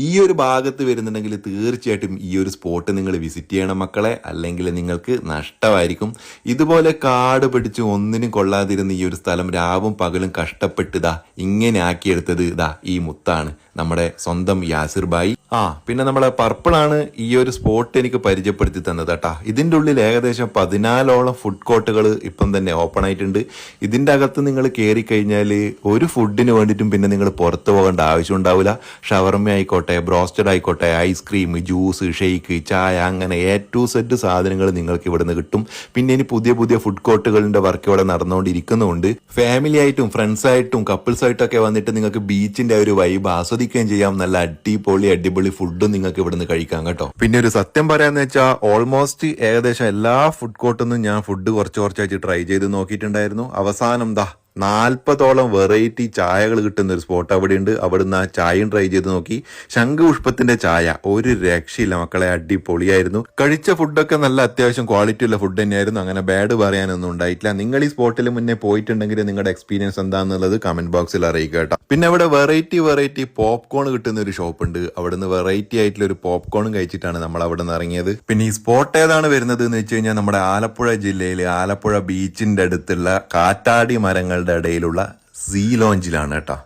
ഈ ഒരു ഭാഗത്ത് വരുന്നുണ്ടെങ്കിൽ തീർച്ചയായിട്ടും ഈ ഒരു സ്പോട്ട് നിങ്ങൾ വിസിറ്റ് ചെയ്യണം മക്കളെ, അല്ലെങ്കിൽ നിങ്ങൾക്ക് നഷ്ടമായിരിക്കും. ഇതുപോലെ കാട് പിടിച്ച് ഒന്നിനും കൊള്ളാതിരുന്ന ഈ ഒരു സ്ഥലം രാവും പകലും കഷ്ടപ്പെട്ട് ഇങ്ങനെ ആക്കിയെടുത്തത് ഈ മുത്താണ്, നമ്മുടെ സ്വന്തം യാസിർ ഭായി. പിന്നെ നമ്മളെ പർപ്പിളാണ് ഈ ഒരു സ്പോട്ട് എനിക്ക് പരിചയപ്പെടുത്തി തന്നത് കേട്ടാ. ഇതിൻ്റെ ഉള്ളിൽ ഏകദേശം 14ഓളം ഫുഡ് കോർട്ടുകൾ ഇപ്പം തന്നെ ഓപ്പൺ ആയിട്ടുണ്ട്. ഇതിൻ്റെ അകത്ത് നിങ്ങൾ കയറി കഴിഞ്ഞാൽ ഒരു ഫുഡിന് വേണ്ടിയിട്ടും പിന്നെ നിങ്ങൾ പുറത്ത് പോകേണ്ട ആവശ്യം ഉണ്ടാവില്ല. ഷവർമ ആയിക്കോട്ടെ, ബ്രോസ്റ്റഡ് ആയിക്കോട്ടെ, ഐസ്ക്രീം, ജ്യൂസ്, ഷെയ്ക്ക്, ചായ, അങ്ങനെ A to Z സാധനങ്ങൾ നിങ്ങൾക്ക് ഇവിടുന്ന് കിട്ടും. പിന്നെ ഇനി പുതിയ പുതിയ ഫുഡ് കോർട്ടുകളുടെ വർക്ക് ഇവിടെ നടന്നുകൊണ്ടിരിക്കുന്നുണ്ട്. ഫാമിലി ആയിട്ടും ഫ്രണ്ട്സ് ആയിട്ടും കപ്പിൾസ് ആയിട്ടൊക്കെ വന്നിട്ട് നിങ്ങൾക്ക് ബീച്ചിന്റെ ഒരു വൈബ് ആസ്വദിക്കുകയും ചെയ്യാം. നല്ല അടിപൊളി ഫുഡും നിങ്ങൾക്ക് ഇവിടുന്ന് കഴിക്കാം കേട്ടോ. പിന്നെ ഒരു സത്യം പറയാന്ന് വെച്ചാൽ ഓൾമോസ്റ്റ് ഏകദേശം എല്ലാ ഫുഡ് കോർട്ടിൽ ഞാൻ ഫുഡ് കുറച്ചായിട്ട് ട്രൈ ചെയ്ത് നോക്കിയിട്ടുണ്ടായിരുന്നു. അവസാനം 40ഓളം വെറൈറ്റി ചായകൾ കിട്ടുന്ന ഒരു സ്പോട്ട് അവിടെ ഉണ്ട്. അവിടുന്ന് ആ ചായയും ട്രൈ ചെയ്ത് നോക്കി. ശംഖുപുഷ്പത്തിന്റെ ചായ ഒരു രക്ഷയില്ല മക്കളെ, അടിപൊളിയായിരുന്നു. കഴിച്ച ഫുഡൊക്കെ നല്ല അത്യാവശ്യം ക്വാളിറ്റി ഉള്ള ഫുഡ് തന്നെയായിരുന്നു. അങ്ങനെ ബാഡ് പറയാനൊന്നും ഉണ്ടായിട്ടില്ല. നിങ്ങൾ ഈ സ്പോട്ടിൽ മുന്നേ പോയിട്ടുണ്ടെങ്കിൽ നിങ്ങളുടെ എക്സ്പീരിയൻസ് എന്താണെന്നുള്ളത് കമന്റ് ബോക്സിൽ അറിയിക്കുക കേട്ടോ. പിന്നെ അവിടെ വെറൈറ്റി പോപ്കോൺ കിട്ടുന്ന ഒരു ഷോപ്പ് ഉണ്ട്. അവിടുന്ന് വെറൈറ്റി ആയിട്ടുള്ള ഒരു പോപ്കോണും കഴിച്ചിട്ടാണ് നമ്മൾ അവിടെ നിന്ന് ഇറങ്ങിയത്. പിന്നെ ഈ സ്പോട്ട് ഏതാണ് വരുന്നത് എന്ന് വെച്ച് കഴിഞ്ഞാൽ നമ്മുടെ ആലപ്പുഴ ജില്ലയിലെ ആലപ്പുഴ ബീച്ചിന്റെ അടുത്തുള്ള കാറ്റാടി മരങ്ങൾ ഇടയിലുള്ള സീ ലോഞ്ചിലാണ് കേട്ടോ.